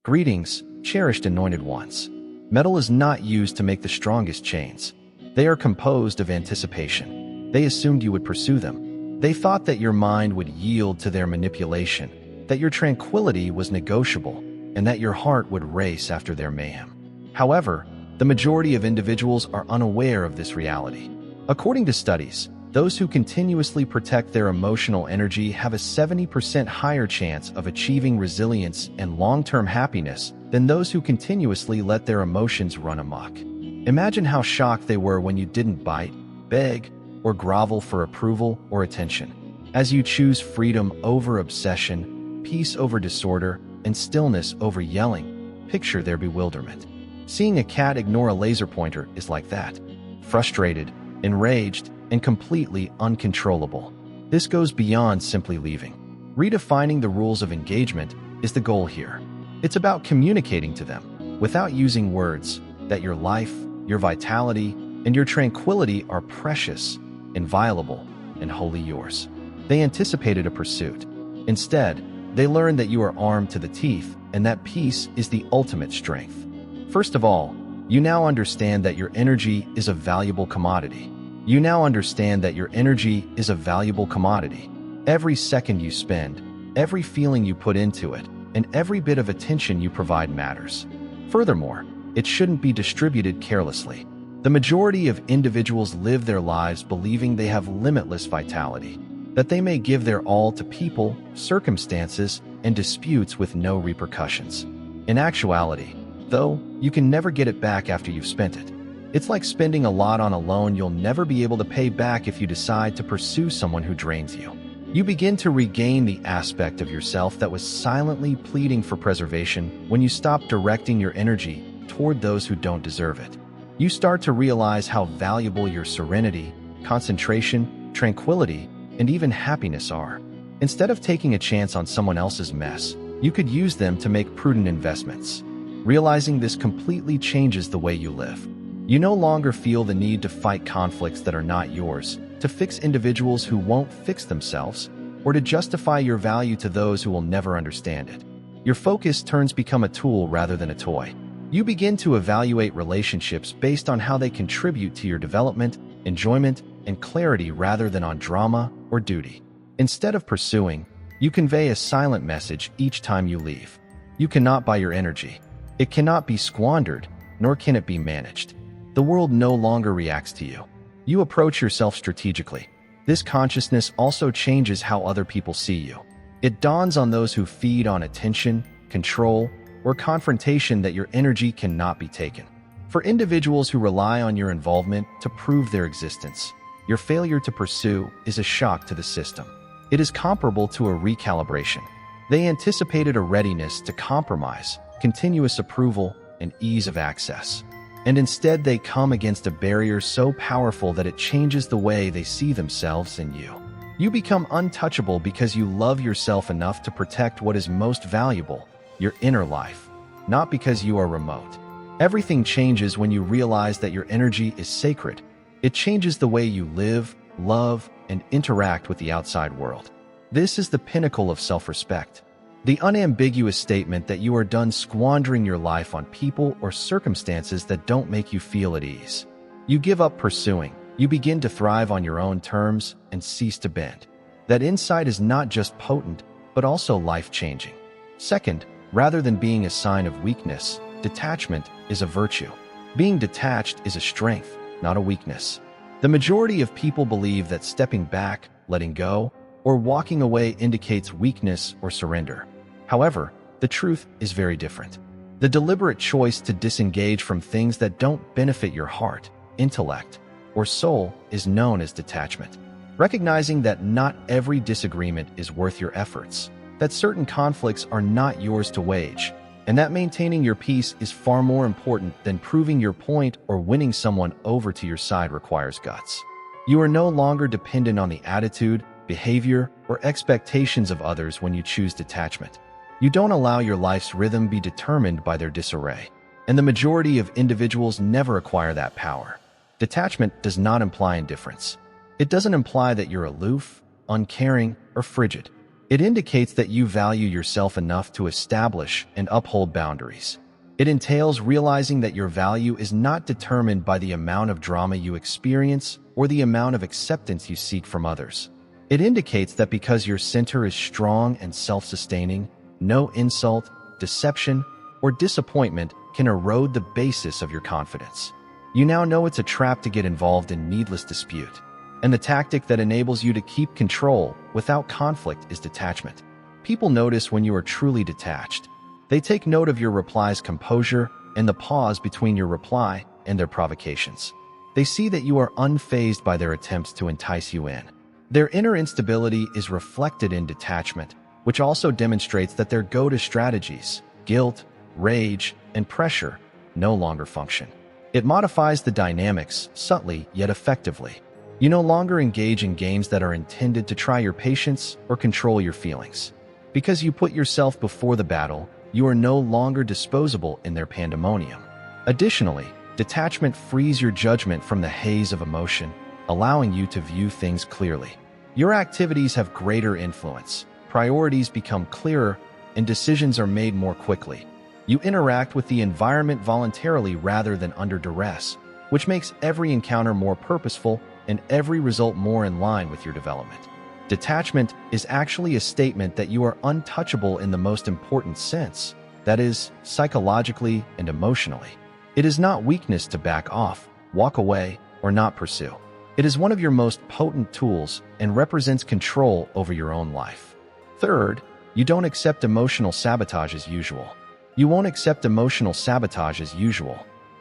Greetings, cherished anointed ones. Metal is not used to make the strongest chains. They are composed of anticipation. They assumed you would pursue them. They thought that your mind would yield to their manipulation, that your tranquility was negotiable, and that your heart would race after their mayhem. However, the majority of individuals are unaware of this reality. According to studies, those who continuously protect their emotional energy have a 70% higher chance of achieving resilience and long-term happiness than those who continuously let their emotions run amok. Imagine how shocked they were when you didn't bite, beg, or grovel for approval or attention. As you choose freedom over obsession, peace over disorder, and stillness over yelling, picture their bewilderment. Seeing a cat ignore a laser pointer is like that. Frustrated, enraged, and completely uncontrollable. This goes beyond simply leaving. Redefining the rules of engagement is the goal here. It's about communicating to them, without using words, that your life, your vitality, and your tranquility are precious, inviolable, and wholly yours. They anticipated a pursuit. Instead, they learned that you are armed to the teeth and that peace is the ultimate strength. First of all, you now understand that your energy is a valuable commodity. You now understand that your energy is a valuable commodity. Every second you spend, every feeling you put into it, and every bit of attention you provide matters. Furthermore, it shouldn't be distributed carelessly. The majority of individuals live their lives believing they have limitless vitality, that they may give their all to people, circumstances, and disputes with no repercussions. In actuality, though, you can never get it back after you've spent it. It's like spending a lot on a loan you'll never be able to pay back if you decide to pursue someone who drains you. You begin to regain the aspect of yourself that was silently pleading for preservation when you stop directing your energy toward those who don't deserve it. You start to realize how valuable your serenity, concentration, tranquility, and even happiness are. Instead of taking a chance on someone else's mess, you could use them to make prudent investments. Realizing this completely changes the way you live. You no longer feel the need to fight conflicts that are not yours, to fix individuals who won't fix themselves, or to justify your value to those who will never understand it. Your focus turns to become a tool rather than a toy. You begin to evaluate relationships based on how they contribute to your development, enjoyment, and clarity rather than on drama or duty. Instead of pursuing, you convey a silent message each time you leave. You cannot buy your energy. It cannot be squandered, nor can it be managed. The world no longer reacts to you. You approach yourself strategically. This consciousness also changes how other people see you. It dawns on those who feed on attention, control, or confrontation that your energy cannot be taken. For individuals who rely on your involvement to prove their existence, your failure to pursue is a shock to the system. It is comparable to a recalibration. They anticipated a readiness to compromise, continuous approval, and ease of access. And instead they come against a barrier so powerful that it changes the way they see themselves and you. You become untouchable because you love yourself enough to protect what is most valuable, your inner life, not because you are remote. Everything changes when you realize that your energy is sacred. It changes the way you live, love, and interact with the outside world. This is the pinnacle of self-respect. The unambiguous statement that you are done squandering your life on people or circumstances that don't make you feel at ease. You give up pursuing. You begin to thrive on your own terms and cease to bend. That insight is not just potent, but also life-changing. Second, rather than being a sign of weakness, detachment is a virtue. Being detached is a strength, not a weakness. The majority of people believe that stepping back, letting go, or walking away indicates weakness or surrender. However, the truth is very different. The deliberate choice to disengage from things that don't benefit your heart, intellect, or soul is known as detachment. Recognizing that not every disagreement is worth your efforts, that certain conflicts are not yours to wage, and that maintaining your peace is far more important than proving your point or winning someone over to your side requires guts. You are no longer dependent on the attitude, behavior, or expectations of others when you choose detachment. You don't allow your life's rhythm be determined by their disarray, and the majority of individuals never acquire that power. Detachment does not imply indifference. It doesn't imply that you're aloof, uncaring, or frigid. It indicates that you value yourself enough to establish and uphold boundaries. It entails realizing that your value is not determined by the amount of drama you experience or the amount of acceptance you seek from others. It indicates that because your center is strong and self-sustaining, no insult, deception, or disappointment can erode the basis of your confidence. You now know it's a trap to get involved in needless dispute. And the tactic that enables you to keep control without conflict is detachment. People notice when you are truly detached. They take note of your reply's composure and the pause between your reply and their provocations. They see that you are unfazed by their attempts to entice you in. Their inner instability is reflected in detachment, which also demonstrates that their go-to strategies, guilt, rage, and pressure, no longer function. It modifies the dynamics subtly yet effectively. You no longer engage in games that are intended to try your patience or control your feelings. Because you put yourself before the battle, you are no longer disposable in their pandemonium. Additionally, detachment frees your judgment from the haze of emotion, allowing you to view things clearly. Your activities have greater influence, priorities become clearer, and decisions are made more quickly. You interact with the environment voluntarily rather than under duress, which makes every encounter more purposeful and every result more in line with your development. Detachment is actually a statement that you are untouchable in the most important sense, that is, psychologically and emotionally. It is not weakness to back off, walk away, or not pursue. It is one of your most potent tools and represents control over your own life. Third, you don't accept emotional sabotage as usual. You won't accept emotional sabotage as usual.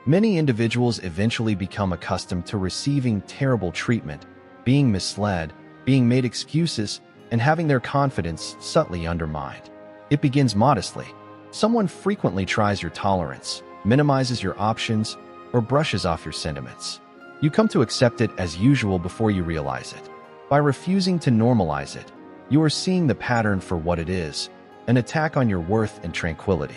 Many individuals eventually become accustomed to receiving terrible treatment, being misled, being made excuses, and having their confidence subtly undermined. It begins modestly. Someone frequently tries your tolerance, minimizes your options, or brushes off your sentiments. You come to accept it as usual before you realize it. By refusing to normalize it, you are seeing the pattern for what it is, an attack on your worth and tranquility.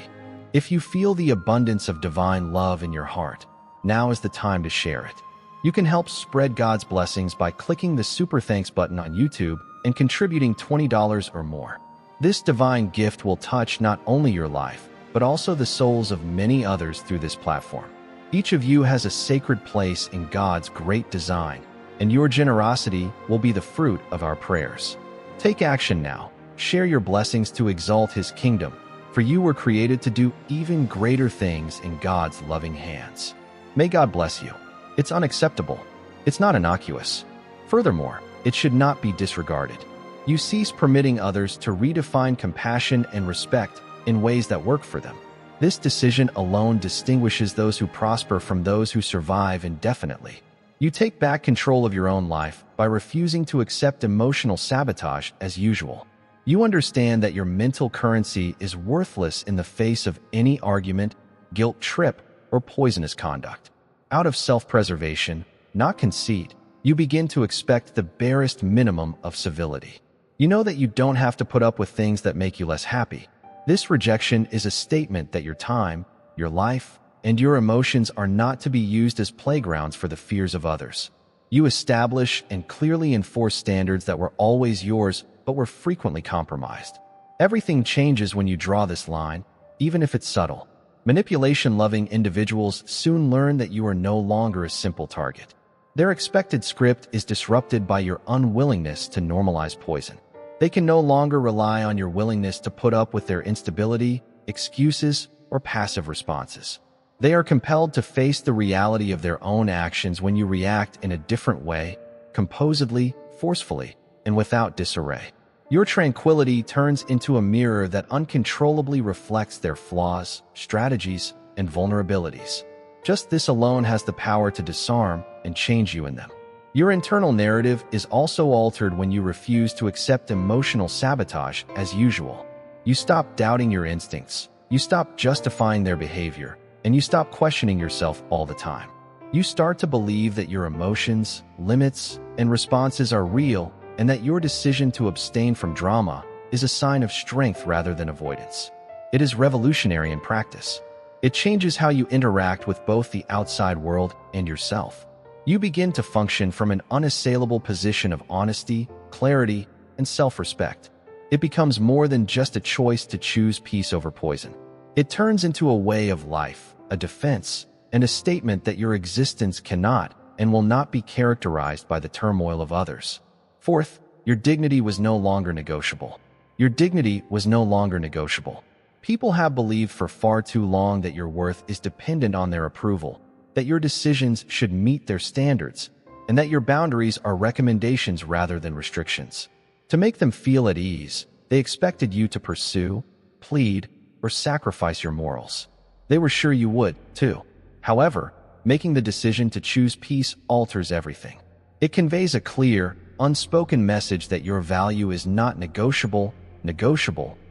If you feel the abundance of divine love in your heart, now is the time to share it. You can help spread God's blessings by clicking the Super Thanks button on YouTube and contributing $20 or more. This divine gift will touch not only your life, but also the souls of many others through this platform. Each of you has a sacred place in God's great design, and your generosity will be the fruit of our prayers. Take action now. Share your blessings to exalt His kingdom, for you were created to do even greater things in God's loving hands. May God bless you. It's unacceptable. It's not innocuous. Furthermore, it should not be disregarded. You cease permitting others to redefine compassion and respect in ways that work for them. This decision alone distinguishes those who prosper from those who survive indefinitely. You take back control of your own life by refusing to accept emotional sabotage as usual. You understand that your mental currency is worthless in the face of any argument, guilt trip, or poisonous conduct. Out of self-preservation, not conceit, you begin to expect the barest minimum of civility. You know that you don't have to put up with things that make you less happy. This rejection is a statement that your time, your life, and your emotions are not to be used as playgrounds for the fears of others. You establish and clearly enforce standards that were always yours but were frequently compromised. Everything changes when you draw this line, even if it's subtle. Manipulation-loving individuals soon learn that you are no longer a simple target. Their expected script is disrupted by your unwillingness to normalize poison. They can no longer rely on your willingness to put up with their instability, excuses, or passive responses. They are compelled to face the reality of their own actions when you react in a different way, composedly, forcefully, and without disarray. Your tranquility turns into a mirror that uncontrollably reflects their flaws, strategies, and vulnerabilities. Just this alone has the power to disarm and change you in them. Your internal narrative is also altered when you refuse to accept emotional sabotage as usual. You stop doubting your instincts, you stop justifying their behavior, and you stop questioning yourself all the time. You start to believe that your emotions, limits, and responses are real, and that your decision to abstain from drama is a sign of strength rather than avoidance. It is revolutionary in practice. It changes how you interact with both the outside world and yourself. You begin to function from an unassailable position of honesty, clarity, and self-respect. It becomes more than just a choice to choose peace over poison. It turns into a way of life, a defense, and a statement that your existence cannot and will not be characterized by the turmoil of others. Fourth, your dignity was no longer negotiable. Your dignity was no longer negotiable. People have believed for far too long that your worth is dependent on their approval, that your decisions should meet their standards, and that your boundaries are recommendations rather than restrictions. To make them feel at ease, they expected you to pursue, plead, or sacrifice your morals. They were sure you would, too. However, making the decision to choose peace alters everything. It conveys a clear, unspoken message that your value is not negotiable,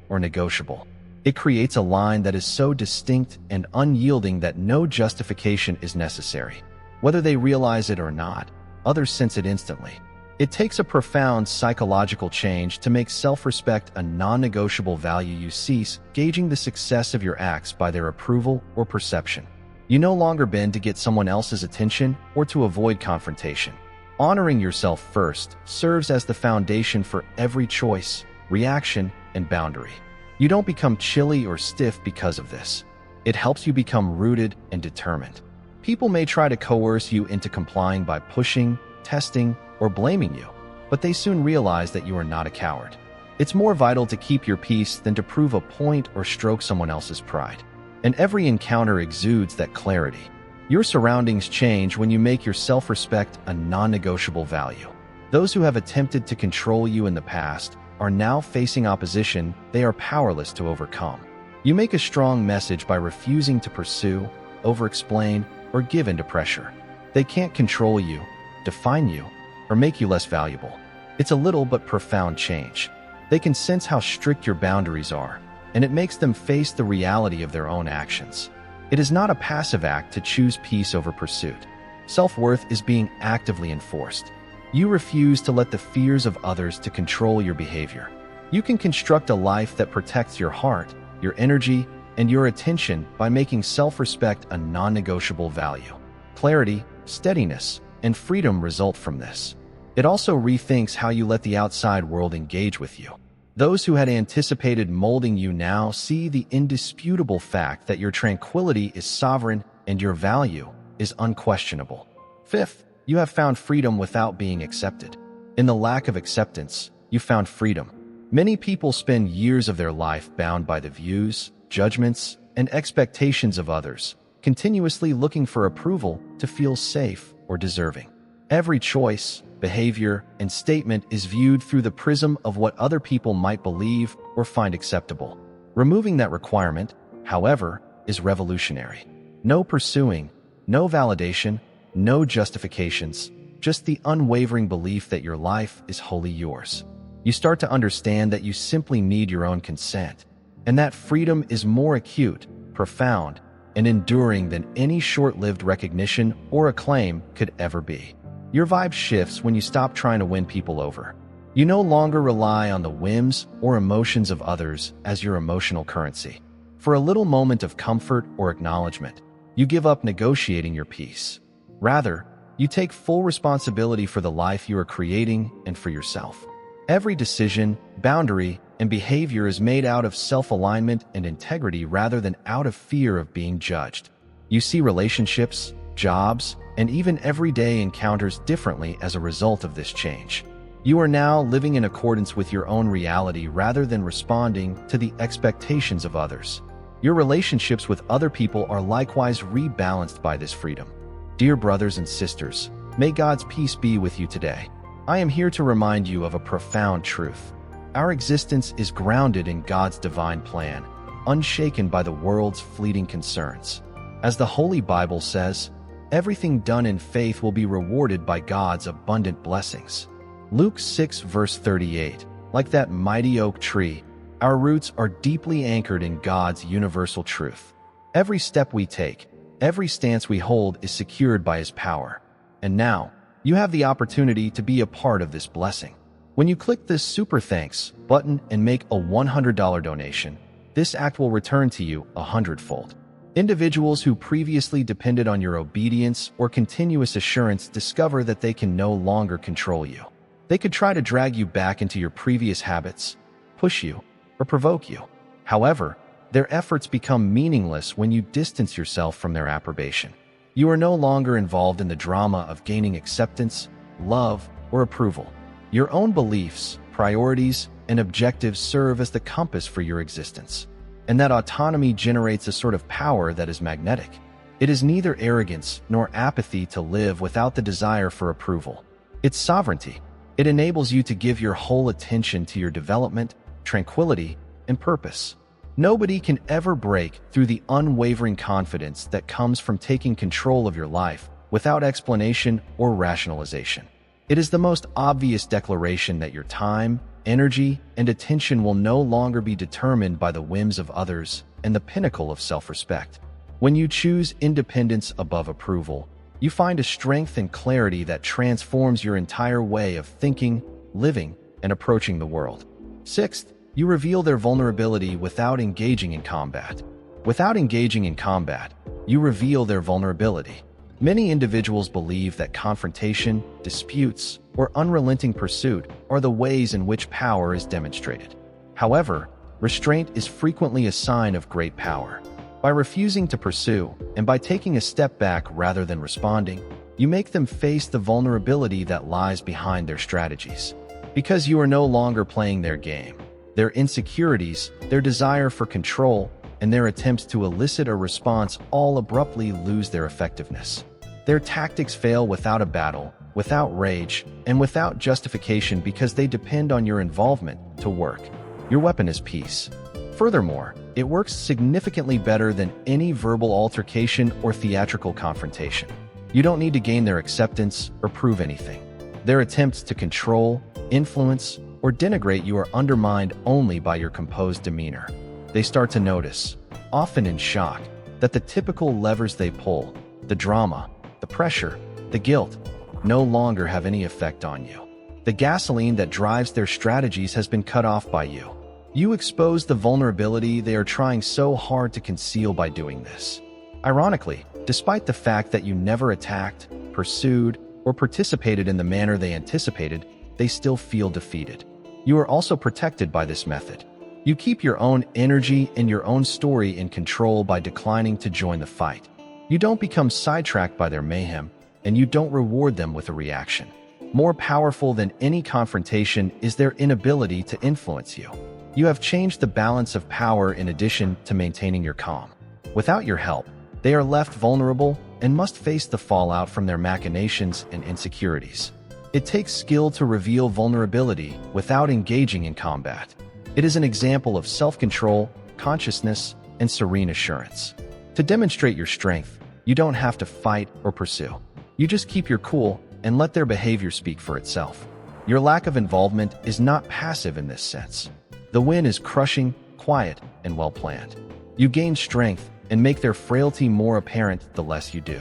or negotiable. It creates a line that is so distinct and unyielding that no justification is necessary. Whether they realize it or not, others sense it instantly. It takes a profound psychological change to make self-respect a non-negotiable value. You cease gauging the success of your acts by their approval or perception. You no longer bend to get someone else's attention or to avoid confrontation. Honoring yourself first serves as the foundation for every choice, reaction, and boundary. You don't become chilly or stiff because of this. It helps you become rooted and determined. People may try to coerce you into complying by pushing, testing, or blaming you, but they soon realize that you are not a coward. It's more vital to keep your peace than to prove a point or stroke someone else's pride. And every encounter exudes that clarity. Your surroundings change when you make your self-respect a non-negotiable value. Those who have attempted to control you in the past are now facing opposition they are powerless to overcome. You make a strong message by refusing to pursue, over-explain, or give in to pressure. They can't control you, define you, or make you less valuable. It's a little but profound change. They can sense how strict your boundaries are, and it makes them face the reality of their own actions. It is not a passive act to choose peace over pursuit. Self-worth is being actively enforced. You refuse to let the fears of others to control your behavior. You can construct a life that protects your heart, your energy, and your attention by making self-respect a non-negotiable value. Clarity, steadiness, and freedom result from this. It also rethinks how you let the outside world engage with you. Those who had anticipated molding you now see the indisputable fact that your tranquility is sovereign and your value is unquestionable. Fifth, you have found freedom without being accepted. In the lack of acceptance, you found freedom. Many people spend years of their life bound by the views, judgments, and expectations of others, continuously looking for approval to feel safe or deserving. Every choice, behavior, and statement is viewed through the prism of what other people might believe or find acceptable. Removing that requirement, however, is revolutionary. No pursuing, no validation, no justifications, just the unwavering belief that your life is wholly yours. You start to understand that you simply need your own consent, and that freedom is more acute, profound, and enduring than any short-lived recognition or acclaim could ever be. Your vibe shifts when you stop trying to win people over. You no longer rely on the whims or emotions of others as your emotional currency. For a little moment of comfort or acknowledgement, you give up negotiating your peace. Rather, you take full responsibility for the life you are creating and for yourself. Every decision, boundary, and behavior is made out of self-alignment and integrity rather than out of fear of being judged. You see relationships, jobs, and even everyday encounters differently as a result of this change. You are now living in accordance with your own reality rather than responding to the expectations of others. Your relationships with other people are likewise rebalanced by this freedom. Dear brothers and sisters, may God's peace be with you today. I am here to remind you of a profound truth. Our existence is grounded in God's divine plan, unshaken by the world's fleeting concerns. As the Holy Bible says, everything done in faith will be rewarded by God's abundant blessings. Luke 6 verse 38, like that mighty oak tree, our roots are deeply anchored in God's universal truth. Every step we take, every stance we hold is secured by His power. And now, you have the opportunity to be a part of this blessing. When you click this Super Thanks button and make a $100 donation, this act will return to you 100-fold. Individuals who previously depended on your obedience or continuous assurance discover that they can no longer control you. They could try to drag you back into your previous habits, push you, or provoke you. However, their efforts become meaningless when you distance yourself from their approbation. You are no longer involved in the drama of gaining acceptance, love, or approval. Your own beliefs, priorities, and objectives serve as the compass for your existence. And that autonomy generates a sort of power that is magnetic. It is neither arrogance nor apathy to live without the desire for approval. It's sovereignty. It enables you to give your whole attention to your development, tranquility, and purpose. Nobody can ever break through the unwavering confidence that comes from taking control of your life without explanation or rationalization. It is the most obvious declaration that your time, energy, and attention will no longer be determined by the whims of others and the pinnacle of self-respect. When you choose independence above approval, you find a strength and clarity that transforms your entire way of thinking, living, and approaching the world. Sixth, you reveal their vulnerability without engaging in combat. Without engaging in combat, you reveal their vulnerability. Many individuals believe that confrontation, disputes, or unrelenting pursuit are the ways in which power is demonstrated. However, restraint is frequently a sign of great power. By refusing to pursue, and by taking a step back rather than responding, you make them face the vulnerability that lies behind their strategies. Because you are no longer playing their game, their insecurities, their desire for control, and their attempts to elicit a response all abruptly lose their effectiveness. Their tactics fail without a battle, without rage, and without justification because they depend on your involvement to work. Your weapon is peace. Furthermore, it works significantly better than any verbal altercation or theatrical confrontation. You don't need to gain their acceptance or prove anything. Their attempts to control, influence, or denigrate you are undermined only by your composed demeanor. They start to notice, often in shock, that the typical levers they pull, the drama, the pressure, the guilt, no longer have any effect on you. The gasoline that drives their strategies has been cut off by you. You expose the vulnerability they are trying so hard to conceal by doing this. Ironically, despite the fact that you never attacked, pursued, or participated in the manner they anticipated, they still feel defeated. You are also protected by this method. You keep your own energy and your own story in control by declining to join the fight. You don't become sidetracked by their mayhem, and you don't reward them with a reaction. More powerful than any confrontation is their inability to influence you. You have changed the balance of power in addition to maintaining your calm. Without your help, they are left vulnerable and must face the fallout from their machinations and insecurities. It takes skill to reveal vulnerability without engaging in combat. It is an example of self-control, consciousness, and serene assurance. To demonstrate your strength, you don't have to fight or pursue. You just keep your cool and let their behavior speak for itself. Your lack of involvement is not passive in this sense. The win is crushing, quiet, and well-planned. You gain strength and make their frailty more apparent the less you do.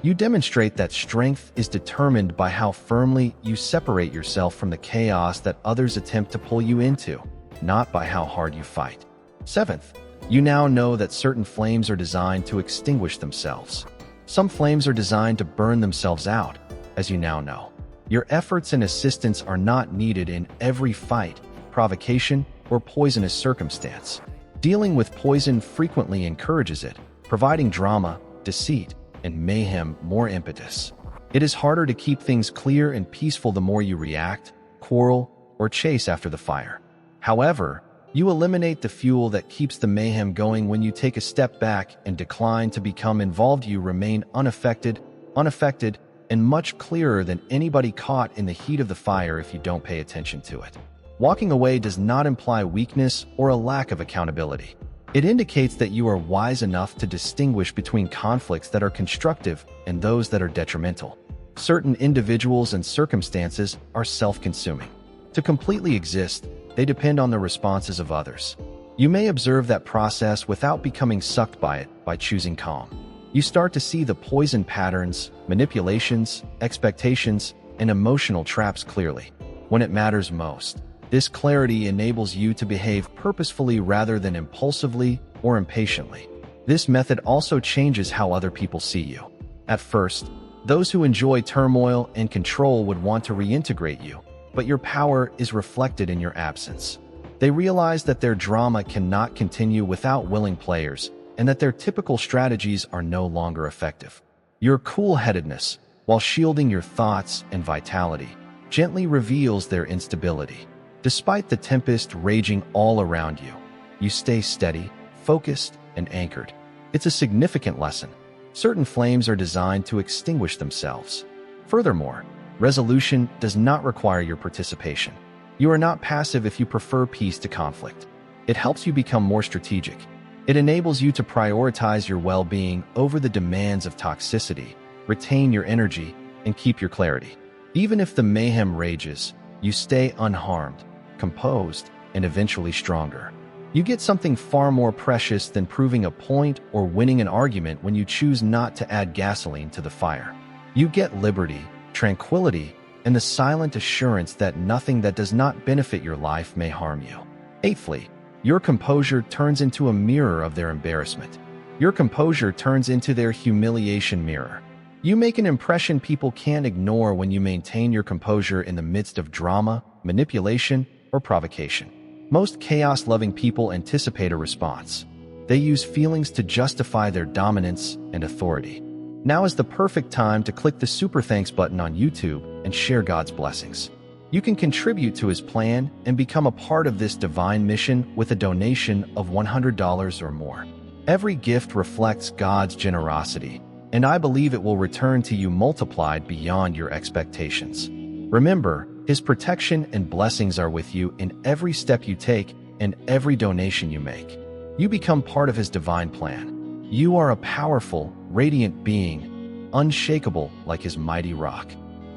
You demonstrate that strength is determined by how firmly you separate yourself from the chaos that others attempt to pull you into, not by how hard you fight. Seventh, you now know that certain flames are designed to extinguish themselves. Some flames are designed to burn themselves out, as you now know. Your efforts and assistance are not needed in every fight, provocation, or poisonous circumstance. Dealing with poison frequently encourages it, providing drama, deceit, and mayhem more impetus. It is harder to keep things clear and peaceful the more you react, quarrel, or chase after the fire. However, you eliminate the fuel that keeps the mayhem going when you take a step back and decline to become involved. You remain unaffected, and much clearer than anybody caught in the heat of the fire if you don't pay attention to it. Walking away does not imply weakness or a lack of accountability. It indicates that you are wise enough to distinguish between conflicts that are constructive and those that are detrimental. Certain individuals and circumstances are self-consuming. To completely exist, they depend on the responses of others. You may observe that process without becoming sucked by it by choosing calm. You start to see the poison patterns, manipulations, expectations, and emotional traps clearly. When it matters most, this clarity enables you to behave purposefully rather than impulsively or impatiently. This method also changes how other people see you. At first, those who enjoy turmoil and control would want to reintegrate you, but your power is reflected in your absence. They realize that their drama cannot continue without willing players and that their typical strategies are no longer effective. Your cool-headedness, while shielding your thoughts and vitality, gently reveals their instability. Despite the tempest raging all around you, you stay steady, focused, and anchored. It's a significant lesson. Certain flames are designed to extinguish themselves. Furthermore, resolution does not require your participation. You are not passive if you prefer peace to conflict. It helps you become more strategic. It enables you to prioritize your well-being over the demands of toxicity, retain your energy, and keep your clarity. Even if the mayhem rages, you stay unharmed, composed, and eventually stronger. You get something far more precious than proving a point or winning an argument when you choose not to add gasoline to the fire. You get liberty, tranquility, and the silent assurance that nothing that does not benefit your life may harm you. Eighthly, your composure turns into a mirror of their embarrassment. Your composure turns into their humiliation mirror. You make an impression people can't ignore when you maintain your composure in the midst of drama, manipulation, or provocation. Most chaos-loving people anticipate a response. They use feelings to justify their dominance and authority. Now is the perfect time to click the Super Thanks button on YouTube and share God's blessings. You can contribute to his plan and become a part of this divine mission with a donation of $100 or more. Every gift reflects God's generosity, and I believe it will return to you multiplied beyond your expectations. Remember, his protection and blessings are with you in every step you take and every donation you make. You become part of his divine plan. You are a powerful, radiant being, unshakable like his mighty rock.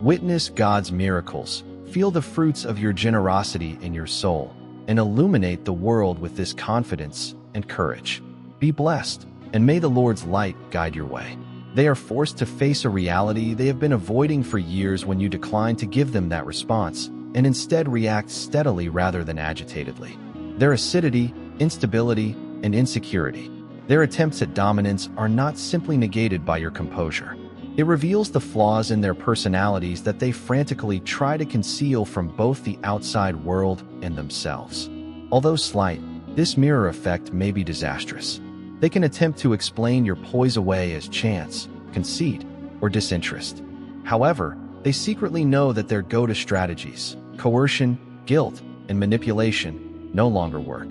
Witness God's miracles, feel the fruits of your generosity in your soul, and illuminate the world with this confidence and courage. Be blessed, and may the Lord's light guide your way. They are forced to face a reality they have been avoiding for years when you decline to give them that response, and instead react steadily rather than agitatedly. Their acidity, instability, and insecurity, their attempts at dominance are not simply negated by your composure. It reveals the flaws in their personalities that they frantically try to conceal from both the outside world and themselves. Although slight, this mirror effect may be disastrous. They can attempt to explain your poise away as chance, conceit, or disinterest. However, they secretly know that their go-to strategies, coercion, guilt, and manipulation, no longer work.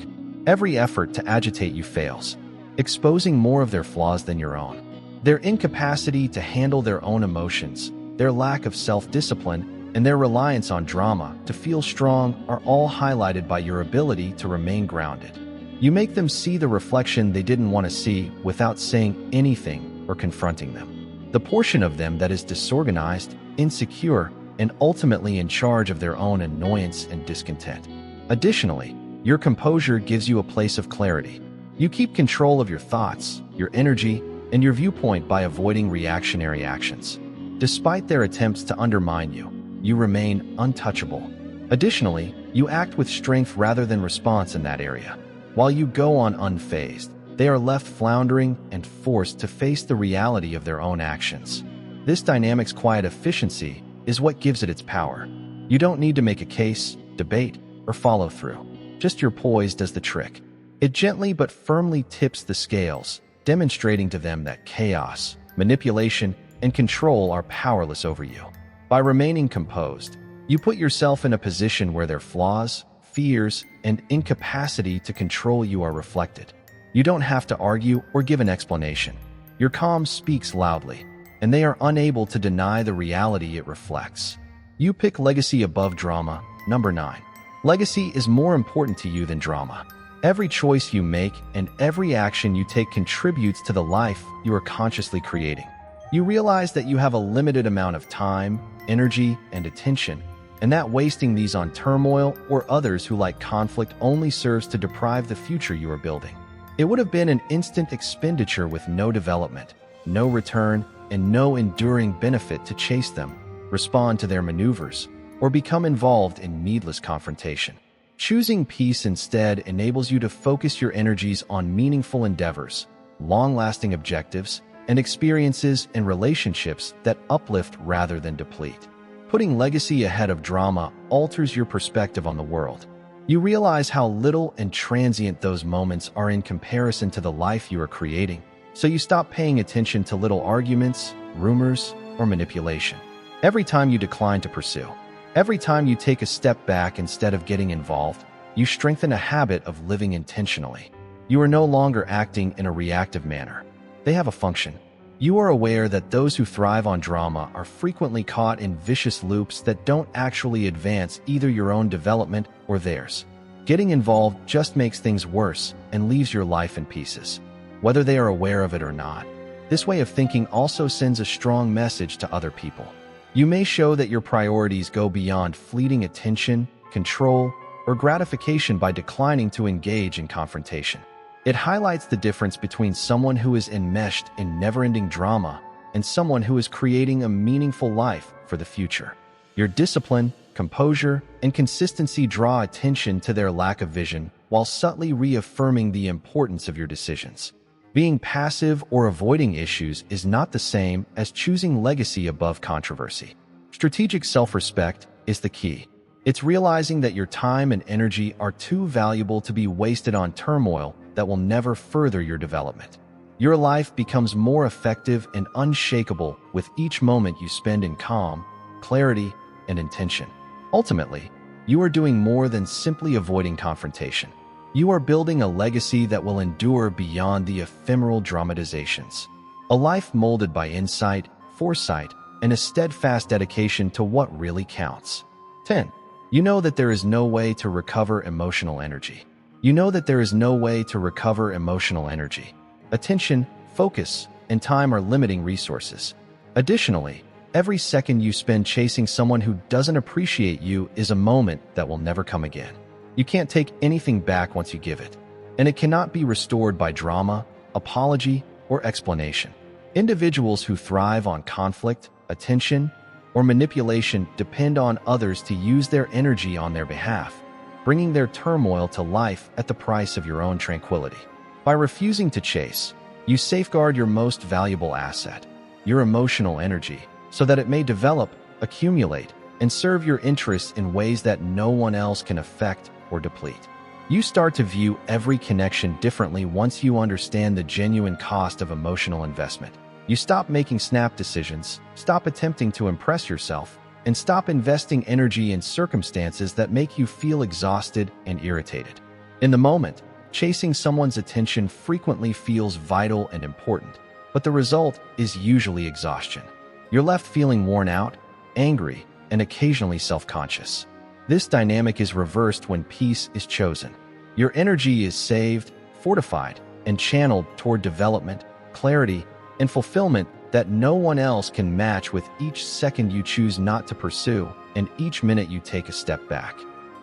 Every effort to agitate you fails, exposing more of their flaws than your own. Their incapacity to handle their own emotions, their lack of self-discipline, and their reliance on drama to feel strong are all highlighted by your ability to remain grounded. You make them see the reflection they didn't want to see without saying anything or confronting them. The portion of them that is disorganized, insecure, and ultimately in charge of their own annoyance and discontent. Additionally, your composure gives you a place of clarity. You keep control of your thoughts, your energy, and your viewpoint by avoiding reactionary actions. Despite their attempts to undermine you, you remain untouchable. Additionally, you act with strength rather than response in that area. While you go on unfazed, they are left floundering and forced to face the reality of their own actions. This dynamic's quiet efficiency is what gives it its power. You don't need to make a case, debate, or follow through. Just your poise does the trick. It gently but firmly tips the scales, demonstrating to them that chaos, manipulation, and control are powerless over you. By remaining composed, you put yourself in a position where their flaws, fears, and incapacity to control you are reflected. You don't have to argue or give an explanation. Your calm speaks loudly, and they are unable to deny the reality it reflects. You pick legacy above drama. Number 9. Legacy is more important to you than drama. Every choice you make and every action you take contributes to the life you are consciously creating. You realize that you have a limited amount of time, energy, and attention, and that wasting these on turmoil or others who like conflict only serves to deprive the future you are building. It would have been an instant expenditure with no development, no return, and no enduring benefit to chase them, respond to their maneuvers, or become involved in needless confrontation. Choosing peace instead enables you to focus your energies on meaningful endeavors, long-lasting objectives, and experiences and relationships that uplift rather than deplete. Putting legacy ahead of drama alters your perspective on the world. You realize how little and transient those moments are in comparison to the life you are creating, so you stop paying attention to little arguments, rumors, or manipulation. Every time you decline to pursue, every time you take a step back instead of getting involved, you strengthen a habit of living intentionally. You are no longer acting in a reactive manner. They have a function. You are aware that those who thrive on drama are frequently caught in vicious loops that don't actually advance either your own development or theirs. Getting involved just makes things worse and leaves your life in pieces, whether they are aware of it or not. This way of thinking also sends a strong message to other people. You may show that your priorities go beyond fleeting attention, control, or gratification by declining to engage in confrontation. It highlights the difference between someone who is enmeshed in never-ending drama and someone who is creating a meaningful life for the future. Your discipline, composure, and consistency draw attention to their lack of vision while subtly reaffirming the importance of your decisions. Being passive or avoiding issues is not the same as choosing legacy above controversy. Strategic self-respect is the key. It's realizing that your time and energy are too valuable to be wasted on turmoil that will never further your development. Your life becomes more effective and unshakable with each moment you spend in calm, clarity, and intention. Ultimately, you are doing more than simply avoiding confrontation. You are building a legacy that will endure beyond the ephemeral dramatizations. A life molded by insight, foresight, and a steadfast dedication to what really counts. 10. You know that there is no way to recover emotional energy. You know that there is no way to recover emotional energy. Attention, focus, and time are limiting resources. Additionally, every second you spend chasing someone who doesn't appreciate you is a moment that will never come again. You can't take anything back once you give it, and it cannot be restored by drama, apology, or explanation. Individuals who thrive on conflict, attention, or manipulation depend on others to use their energy on their behalf, bringing their turmoil to life at the price of your own tranquility. By refusing to chase, you safeguard your most valuable asset, your emotional energy, so that it may develop, accumulate, and serve your interests in ways that no one else can affect or deplete. You start to view every connection differently once you understand the genuine cost of emotional investment. You stop making snap decisions, stop attempting to impress yourself, and stop investing energy in circumstances that make you feel exhausted and irritated. In the moment, chasing someone's attention frequently feels vital and important, but the result is usually exhaustion. You're left feeling worn out, angry, and occasionally self-conscious. This dynamic is reversed when peace is chosen. Your energy is saved, fortified, and channeled toward development, clarity, and fulfillment that no one else can match with each second you choose not to pursue and each minute you take a step back.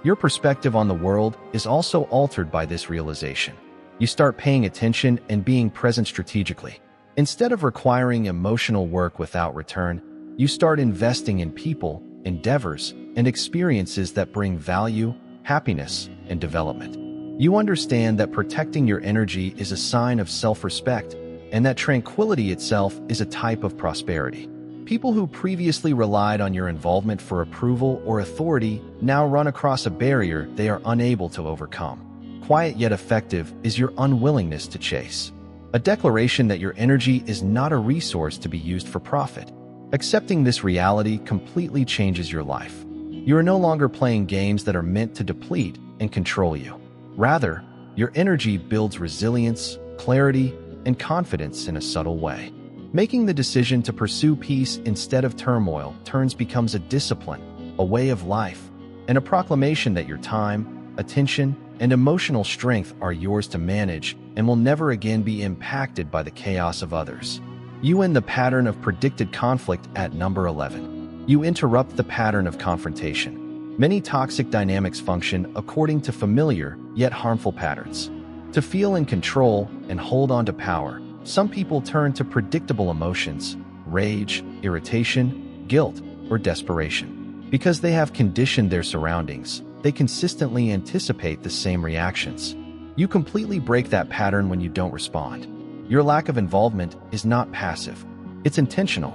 Your perspective on the world is also altered by this realization. You start paying attention and being present strategically. Instead of requiring emotional work without return, you start investing in people, endeavors, and experiences that bring value, happiness, and development. You understand that protecting your energy is a sign of self-respect, and that tranquility itself is a type of prosperity. People who previously relied on your involvement for approval or authority now run across a barrier they are unable to overcome. Quiet yet effective is your unwillingness to chase. A declaration that your energy is not a resource to be used for profit. Accepting this reality completely changes your life. You are no longer playing games that are meant to deplete and control you. Rather, your energy builds resilience, clarity, and confidence in a subtle way. Making the decision to pursue peace instead of turmoil becomes a discipline, a way of life, and a proclamation that your time, attention, and emotional strength are yours to manage and will never again be impacted by the chaos of others. You end the pattern of predicted conflict at number 11. You interrupt the pattern of confrontation. Many toxic dynamics function according to familiar yet harmful patterns. To feel in control and hold on to power, some people turn to predictable emotions, rage, irritation, guilt, or desperation. Because they have conditioned their surroundings, they consistently anticipate the same reactions. You completely break that pattern when you don't respond. Your lack of involvement is not passive. It's intentional.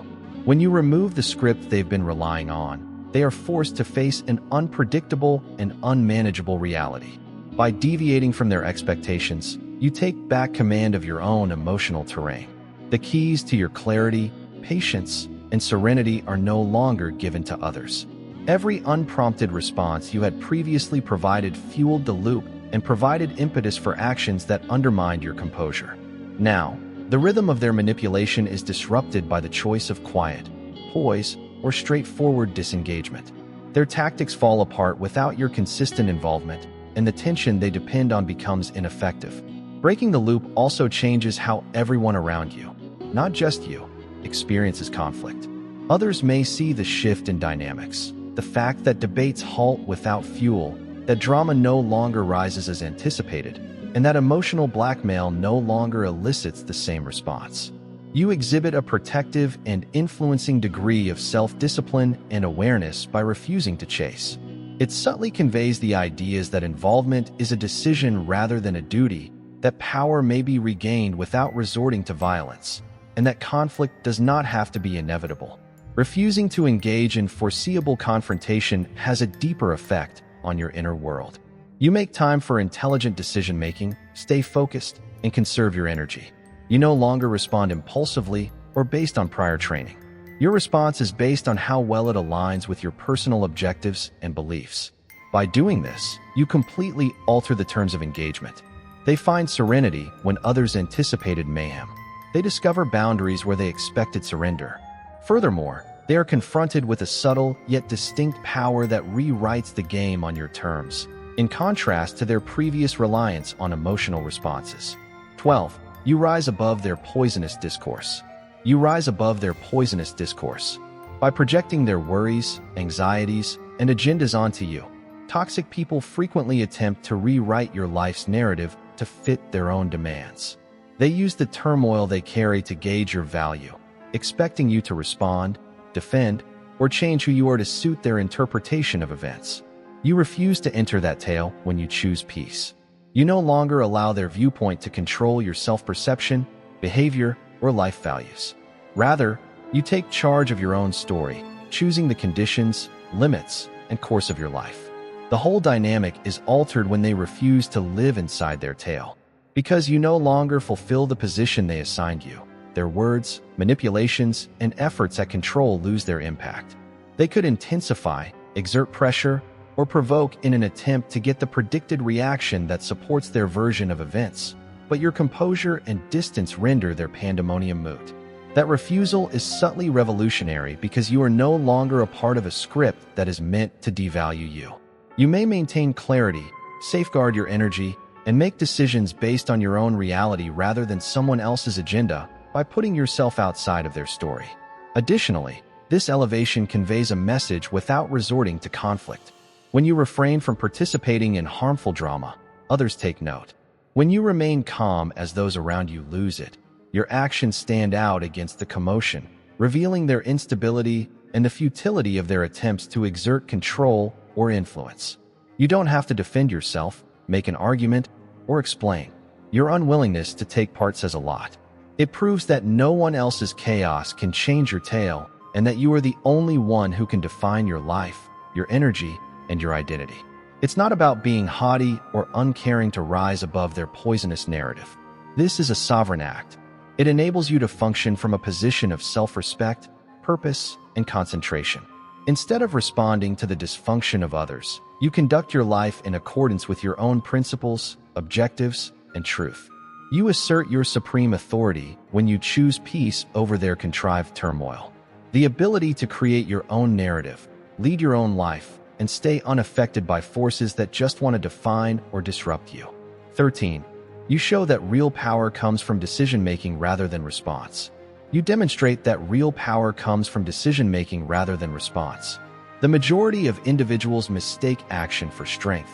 When you remove the script they've been relying on, they are forced to face an unpredictable and unmanageable reality. By deviating from their expectations, you take back command of your own emotional terrain. The keys to your clarity, patience, and serenity are no longer given to others. Every unprompted response you had previously provided fueled the loop and provided impetus for actions that undermined your composure. Now, the rhythm of their manipulation is disrupted by the choice of quiet, poise, or straightforward disengagement. Their tactics fall apart without your consistent involvement, and the tension they depend on becomes ineffective. Breaking the loop also changes how everyone around you, not just you, experiences conflict. Others may see the shift in dynamics, the fact that debates halt without fuel, that drama no longer rises as anticipated, and that emotional blackmail no longer elicits the same response. You exhibit a protective and influencing degree of self-discipline and awareness by refusing to chase. It subtly conveys the ideas that involvement is a decision rather than a duty, that power may be regained without resorting to violence, and that conflict does not have to be inevitable. Refusing to engage in foreseeable confrontation has a deeper effect on your inner world. You make time for intelligent decision-making, stay focused, and conserve your energy. You no longer respond impulsively or based on prior training. Your response is based on how well it aligns with your personal objectives and beliefs. By doing this, you completely alter the terms of engagement. They find serenity when others anticipated mayhem. They discover boundaries where they expected surrender. Furthermore, they are confronted with a subtle yet distinct power that rewrites the game on your terms, in contrast to their previous reliance on emotional responses. 12. You rise above their poisonous discourse. You rise above their poisonous discourse. By projecting their worries, anxieties, and agendas onto you, toxic people frequently attempt to rewrite your life's narrative to fit their own demands. They use the turmoil they carry to gauge your value, expecting you to respond, defend, or change who you are to suit their interpretation of events. You refuse to enter that tale when you choose peace. You no longer allow their viewpoint to control your self-perception, behavior, or life values. Rather, you take charge of your own story, choosing the conditions, limits, and course of your life. The whole dynamic is altered when they refuse to live inside their tale, because you no longer fulfill the position they assigned you. Their words, manipulations, and efforts at control lose their impact. They could intensify, exert pressure, or provoke in an attempt to get the predicted reaction that supports their version of events, but your composure and distance render their pandemonium moot. That refusal is subtly revolutionary because you are no longer a part of a script that is meant to devalue you. You may maintain clarity, safeguard your energy, and make decisions based on your own reality rather than someone else's agenda by putting yourself outside of their story. Additionally, this elevation conveys a message without resorting to conflict. When you refrain from participating in harmful drama, others take note. When you remain calm as those around you lose it, your actions stand out against the commotion, revealing their instability and the futility of their attempts to exert control or influence. You don't have to defend yourself, make an argument, or explain. Your unwillingness to take part says a lot. It proves that no one else's chaos can change your tale, and that you are the only one who can define your life, your energy, and your identity. It's not about being haughty or uncaring to rise above their poisonous narrative. This is a sovereign act. It enables you to function from a position of self-respect, purpose, and concentration. Instead of responding to the dysfunction of others, you conduct your life in accordance with your own principles, objectives, and truth. You assert your supreme authority when you choose peace over their contrived turmoil. The ability to create your own narrative, lead your own life, and stay unaffected by forces that just want to define or disrupt you. 13. You show that real power comes from decision-making rather than response. You demonstrate that real power comes from decision-making rather than response. The majority of individuals mistake action for strength,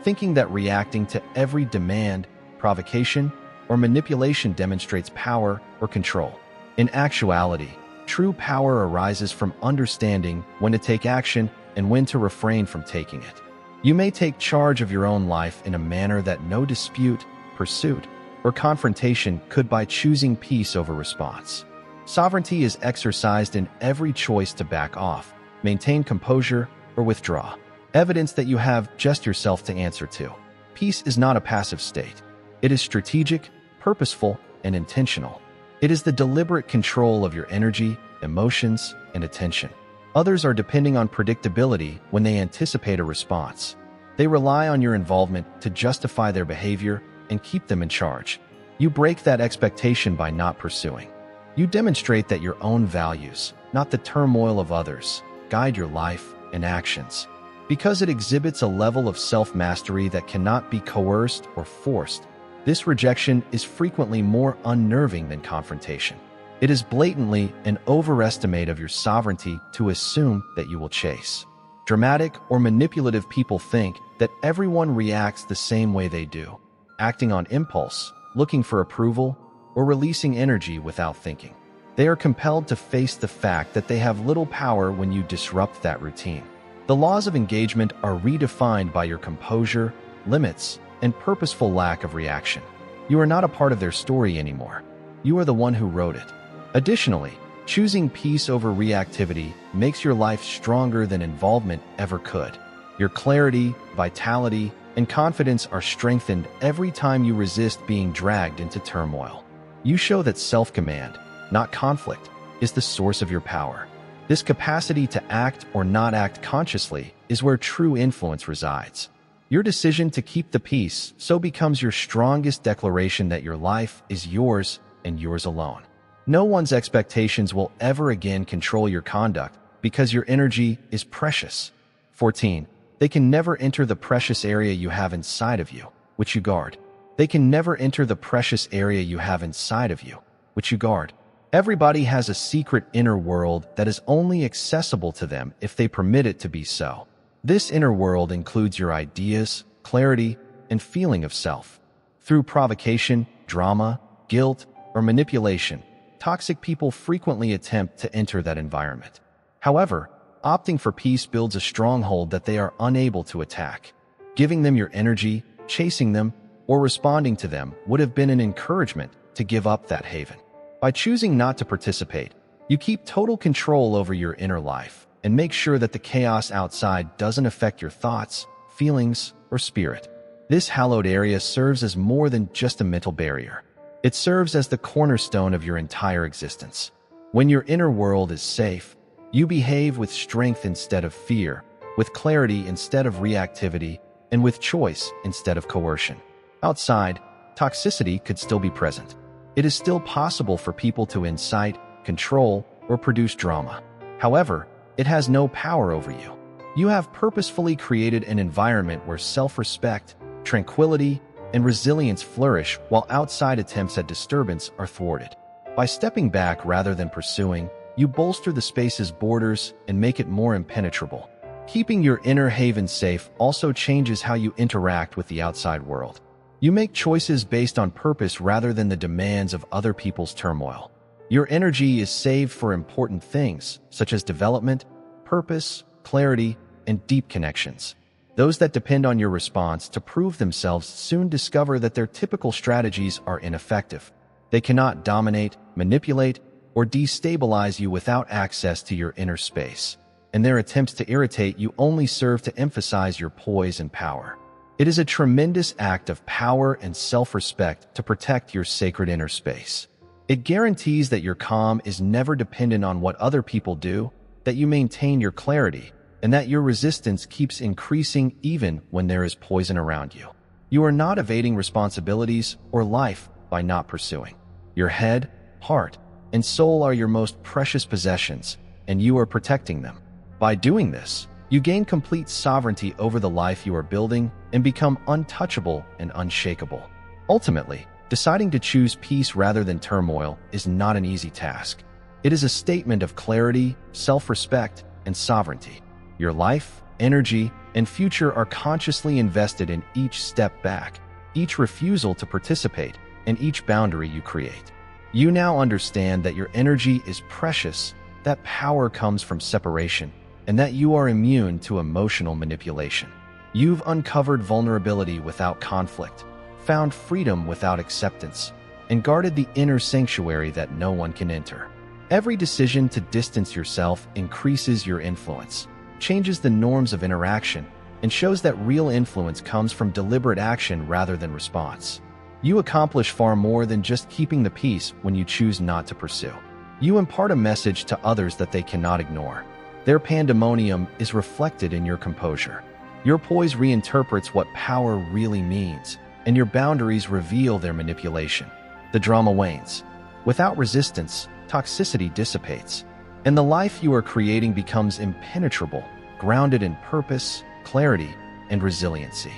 thinking that reacting to every demand, provocation, or manipulation demonstrates power or control. In actuality, true power arises from understanding when to take action and when to refrain from taking it. You may take charge of your own life in a manner that no dispute, pursuit, or confrontation could by choosing peace over response. Sovereignty is exercised in every choice to back off, maintain composure, or withdraw. Evidence that you have just yourself to answer to. Peace is not a passive state. It is strategic, purposeful, and intentional. It is the deliberate control of your energy, emotions, and attention. Others are depending on predictability when they anticipate a response. They rely on your involvement to justify their behavior and keep them in charge. You break that expectation by not pursuing. You demonstrate that your own values, not the turmoil of others, guide your life and actions. Because it exhibits a level of self-mastery that cannot be coerced or forced, this rejection is frequently more unnerving than confrontation. It is blatantly an overestimate of your sovereignty to assume that you will chase. Dramatic or manipulative people think that everyone reacts the same way they do, acting on impulse, looking for approval, or releasing energy without thinking. They are compelled to face the fact that they have little power when you disrupt that routine. The laws of engagement are redefined by your composure, limits, and purposeful lack of reaction. You are not a part of their story anymore. You are the one who wrote it. Additionally, choosing peace over reactivity makes your life stronger than involvement ever could. Your clarity, vitality, and confidence are strengthened every time you resist being dragged into turmoil. You show that self-command, not conflict, is the source of your power. This capacity to act or not act consciously is where true influence resides. Your decision to keep the peace so becomes your strongest declaration that your life is yours and yours alone. No one's expectations will ever again control your conduct because your energy is precious. 14. They can never enter the precious area you have inside of you, which you guard. They can never enter the precious area you have inside of you, which you guard. Everybody has a secret inner world that is only accessible to them if they permit it to be so. This inner world includes your ideas, clarity, and feeling of self. Through provocation, drama, guilt, or manipulation, toxic people frequently attempt to enter that environment. However, opting for peace builds a stronghold that they are unable to attack. Giving them your energy, chasing them, or responding to them would have been an encouragement to give up that haven. By choosing not to participate, you keep total control over your inner life and make sure that the chaos outside doesn't affect your thoughts, feelings, or spirit. This hallowed area serves as more than just a mental barrier. It serves as the cornerstone of your entire existence. When your inner world is safe, you behave with strength instead of fear, with clarity instead of reactivity, and with choice instead of coercion. Outside, toxicity could still be present. It is still possible for people to incite, control, or produce drama. However, it has no power over you. You have purposefully created an environment where self-respect, tranquility, and resilience flourish while outside attempts at disturbance are thwarted. By stepping back rather than pursuing, you bolster the space's borders and make it more impenetrable. Keeping your inner haven safe also changes how you interact with the outside world. You make choices based on purpose rather than the demands of other people's turmoil. Your energy is saved for important things, such as development, purpose, clarity, and deep connections. Those that depend on your response to prove themselves soon discover that their typical strategies are ineffective. They cannot dominate, manipulate, or destabilize you without access to your inner space, and their attempts to irritate you only serve to emphasize your poise and power. It is a tremendous act of power and self-respect to protect your sacred inner space. It guarantees that your calm is never dependent on what other people do, that you maintain your clarity, and that your resistance keeps increasing even when there is poison around you. You are not evading responsibilities or life by not pursuing. Your head, heart, and soul are your most precious possessions, and you are protecting them. By doing this, you gain complete sovereignty over the life you are building and become untouchable and unshakable. Ultimately, deciding to choose peace rather than turmoil is not an easy task. It is a statement of clarity, self-respect, and sovereignty. Your life, energy, and future are consciously invested in each step back, each refusal to participate, and each boundary you create. You now understand that your energy is precious, that power comes from separation, and that you are immune to emotional manipulation. You've uncovered vulnerability without conflict, found freedom without acceptance, and guarded the inner sanctuary that no one can enter. Every decision to distance yourself increases your influence, changes the norms of interaction, and shows that real influence comes from deliberate action rather than response. You accomplish far more than just keeping the peace when you choose not to pursue. You impart a message to others that they cannot ignore. Their pandemonium is reflected in your composure. Your poise reinterprets what power really means, and your boundaries reveal their manipulation. The drama wanes. Without resistance, toxicity dissipates, and the life you are creating becomes impenetrable, grounded in purpose, clarity, and resiliency.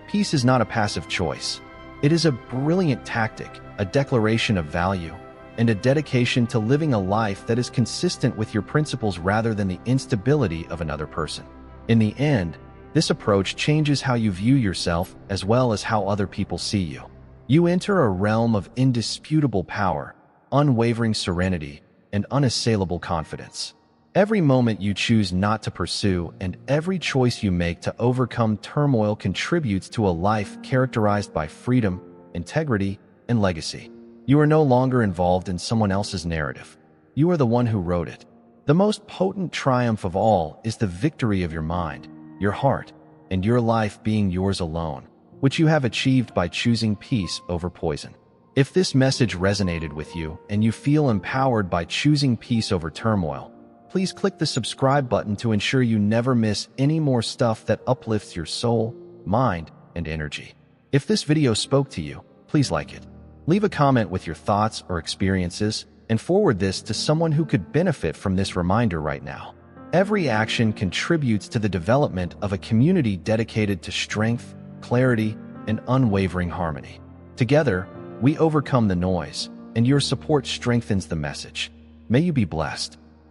Peace is not a passive choice. It is a brilliant tactic, a declaration of value, and a dedication to living a life that is consistent with your principles rather than the instability of another person. In the end, this approach changes how you view yourself as well as how other people see you. You enter a realm of indisputable power, unwavering serenity, and unassailable confidence. Every moment you choose not to pursue and every choice you make to overcome turmoil contributes to a life characterized by freedom, integrity, and legacy. You are no longer involved in someone else's narrative. You are the one who wrote it. The most potent triumph of all is the victory of your mind, your heart, and your life being yours alone, which you have achieved by choosing peace over poison. If this message resonated with you and you feel empowered by choosing peace over turmoil, please click the subscribe button to ensure you never miss any more stuff that uplifts your soul, mind, and energy. If this video spoke to you, please like it. Leave a comment with your thoughts or experiences and forward this to someone who could benefit from this reminder right now. Every action contributes to the development of a community dedicated to strength, clarity, and unwavering harmony. Together, we overcome the noise, and your support strengthens the message. May you be blessed.